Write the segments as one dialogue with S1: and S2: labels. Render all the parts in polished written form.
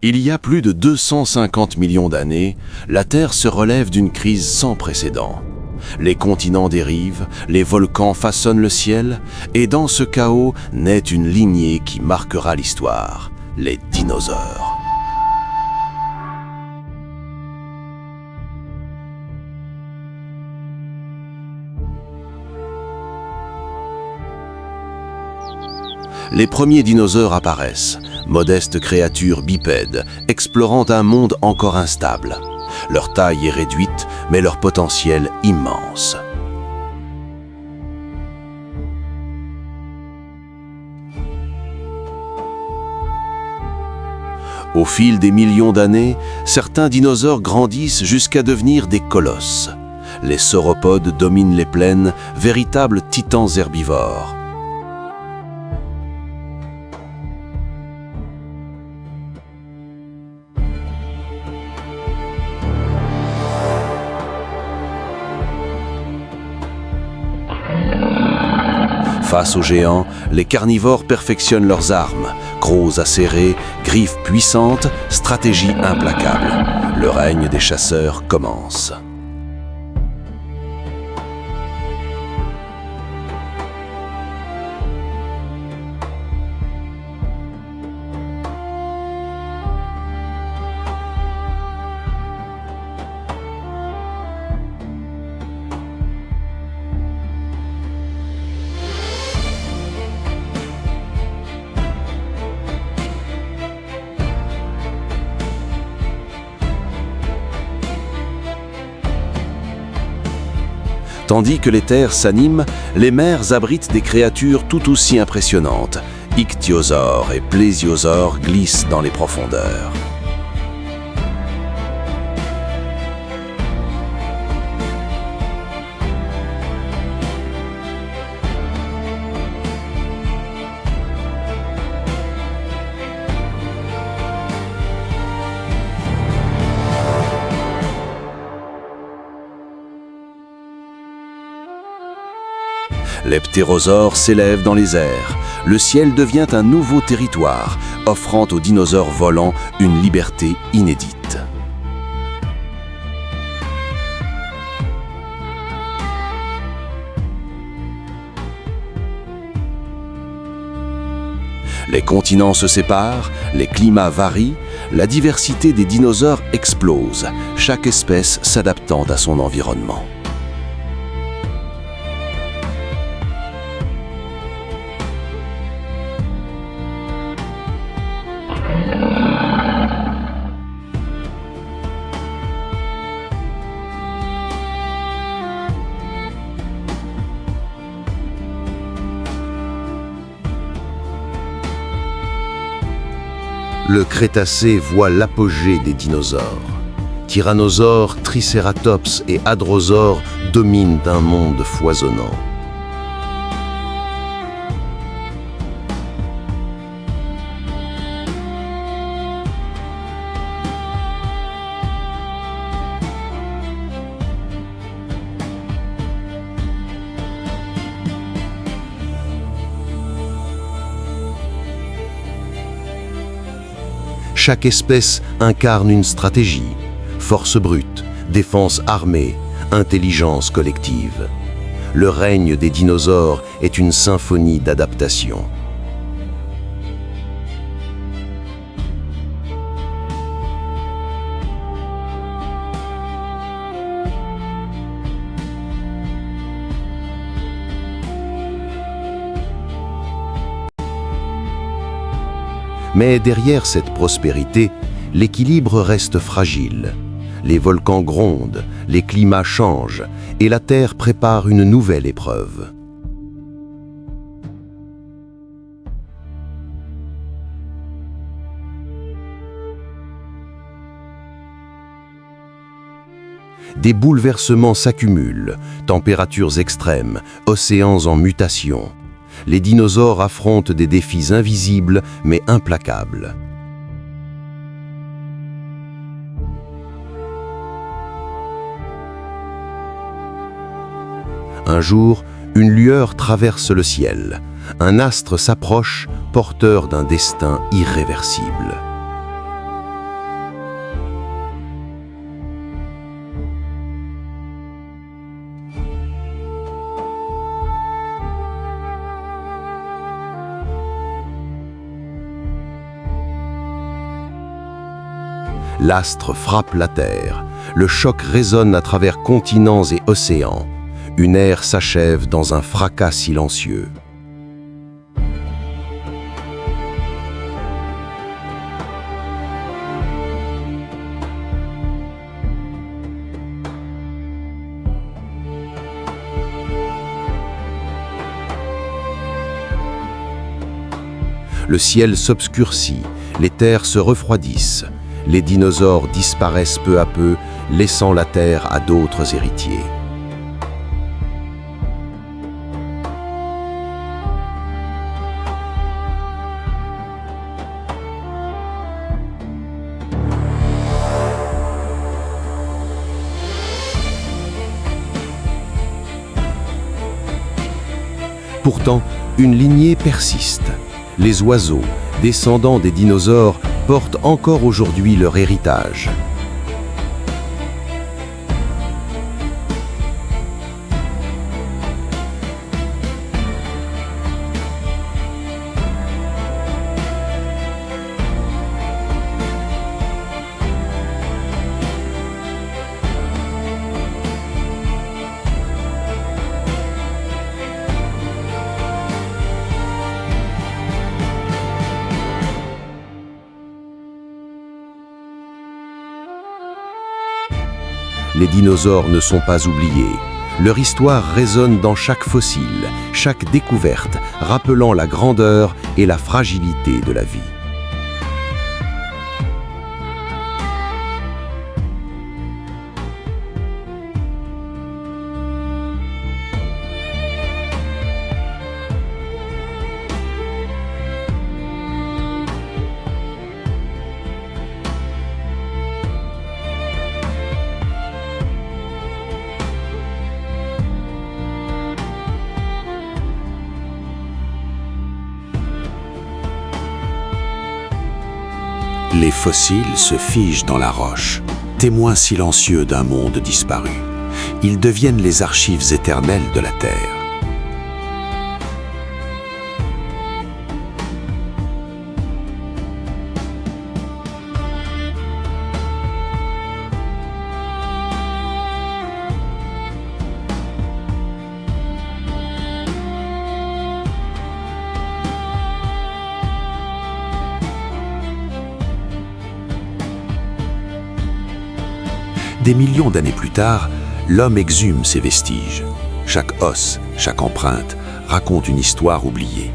S1: Il y a plus de 250 millions d'années, la Terre se relève d'une crise sans précédent. Les continents dérivent, les volcans façonnent le ciel, et dans ce chaos naît une lignée qui marquera l'histoire, les dinosaures. Les premiers dinosaures apparaissent, modestes créatures bipèdes, explorant un monde encore instable. Leur taille est réduite, mais leur potentiel immense. Au fil des millions d'années, certains dinosaures grandissent jusqu'à devenir des colosses. Les sauropodes dominent les plaines, véritables titans herbivores. Face aux géants, les carnivores perfectionnent leurs armes. Crocs acérés, griffes puissantes, stratégie implacable. Le règne des chasseurs commence. Tandis que les terres s'animent, les mers abritent des créatures tout aussi impressionnantes. Ichthyosaures et plésiosaures glissent dans les profondeurs. Les ptérosaures s'élèvent dans les airs. Le ciel devient un nouveau territoire, offrant aux dinosaures volants une liberté inédite. Les continents se séparent, les climats varient, la diversité des dinosaures explose, chaque espèce s'adaptant à son environnement.
S2: Le Crétacé voit l'apogée des dinosaures. Tyrannosaures, Tricératops et Hadrosaures dominent un monde foisonnant. Chaque espèce incarne une stratégie, force brute, défense armée, intelligence collective. Le règne des dinosaures est une symphonie d'adaptation. Mais derrière cette prospérité, l'équilibre reste fragile. Les volcans grondent, les climats changent et la Terre prépare une nouvelle épreuve. Des bouleversements s'accumulent, températures extrêmes, océans en mutation. Les dinosaures affrontent des défis invisibles mais implacables. Un jour, une lueur traverse le ciel. Un astre s'approche, porteur d'un destin irréversible. L'astre frappe la Terre. Le choc résonne à travers continents et océans. Une ère s'achève dans un fracas silencieux. Le ciel s'obscurcit, les terres se refroidissent. Les dinosaures disparaissent peu à peu, laissant la Terre à d'autres héritiers. Pourtant, une lignée persiste. Les oiseaux, descendants des dinosaures, portent encore aujourd'hui leur héritage. Les dinosaures ne sont pas oubliés. Leur histoire résonne dans chaque fossile, chaque découverte, rappelant la grandeur et la fragilité de la vie.
S1: Les fossiles se figent dans la roche, témoins silencieux d'un monde disparu. Ils deviennent les archives éternelles de la Terre. Des millions d'années plus tard, l'homme exhume ces vestiges. Chaque os, chaque empreinte raconte une histoire oubliée.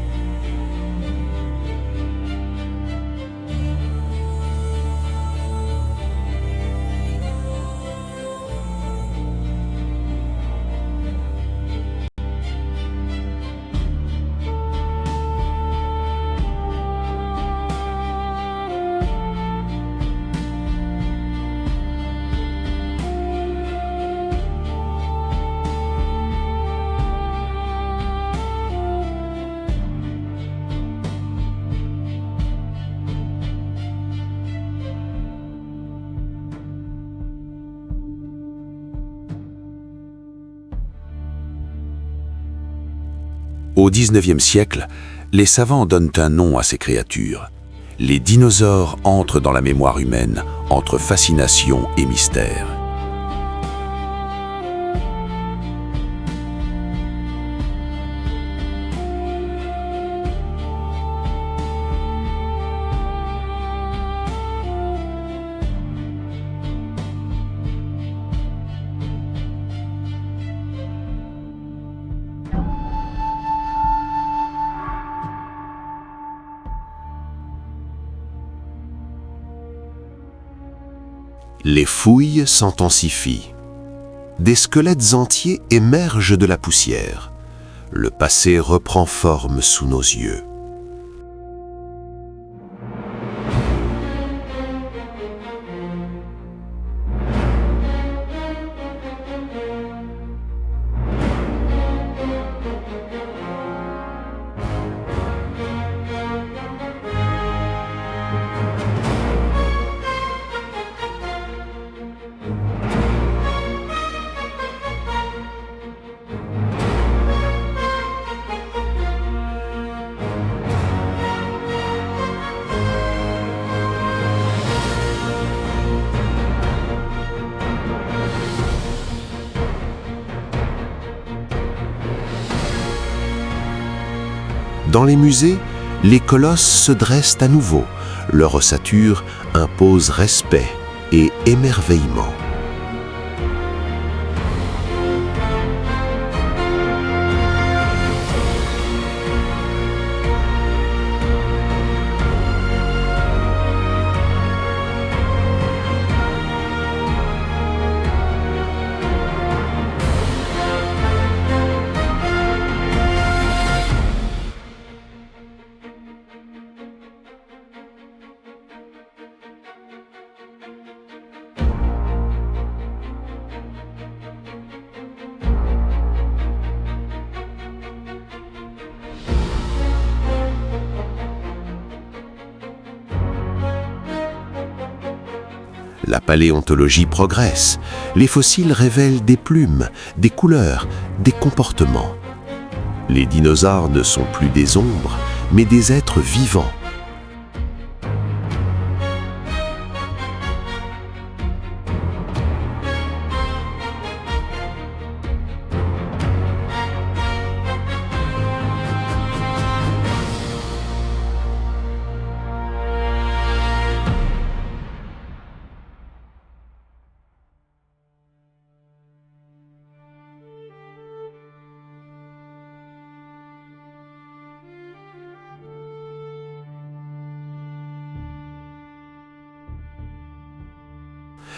S1: Au XIXe siècle, les savants donnent un nom à ces créatures. Les dinosaures entrent dans la mémoire humaine entre fascination et mystère. Les fouilles s'intensifient. Des squelettes entiers émergent de la poussière. Le passé reprend forme sous nos yeux.
S2: Dans les musées, les colosses se dressent à nouveau. Leur ossature impose respect et émerveillement. La paléontologie progresse. Les fossiles révèlent des plumes, des couleurs, des comportements. Les dinosaures ne sont plus des ombres, mais des êtres vivants.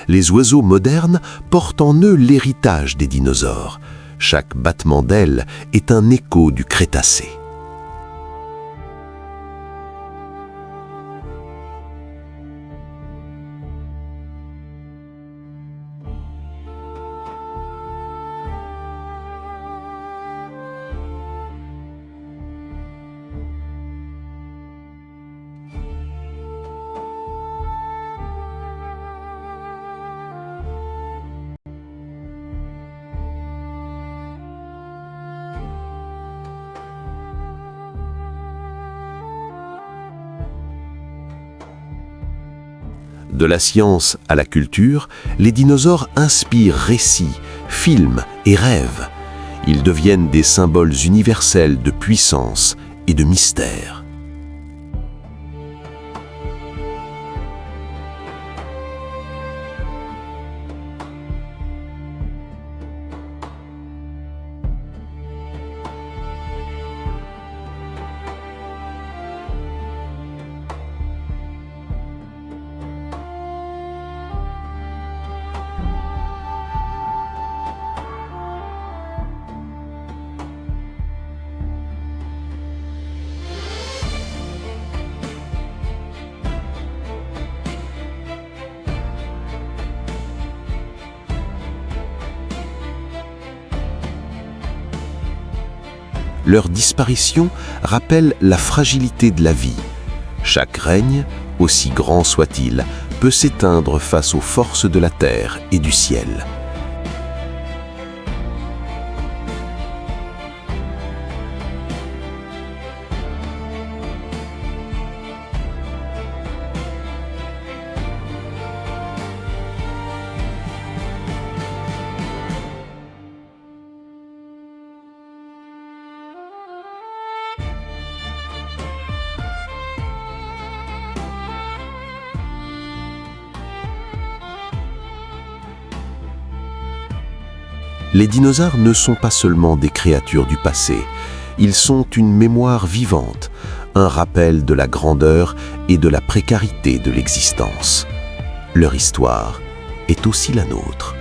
S2: Les oiseaux modernes portent en eux l'héritage des dinosaures. Chaque battement d'aile est un écho du Crétacé. De la science à la culture, les dinosaures inspirent récits, films et rêves. Ils deviennent des symboles universels de puissance et de mystère. Leur disparition rappelle la fragilité de la vie. Chaque règne, aussi grand soit-il, peut s'éteindre face aux forces de la terre et du ciel. Les dinosaures ne sont pas seulement des créatures du passé, ils sont une mémoire vivante, un rappel de la grandeur et de la précarité de l'existence. Leur histoire est aussi la nôtre.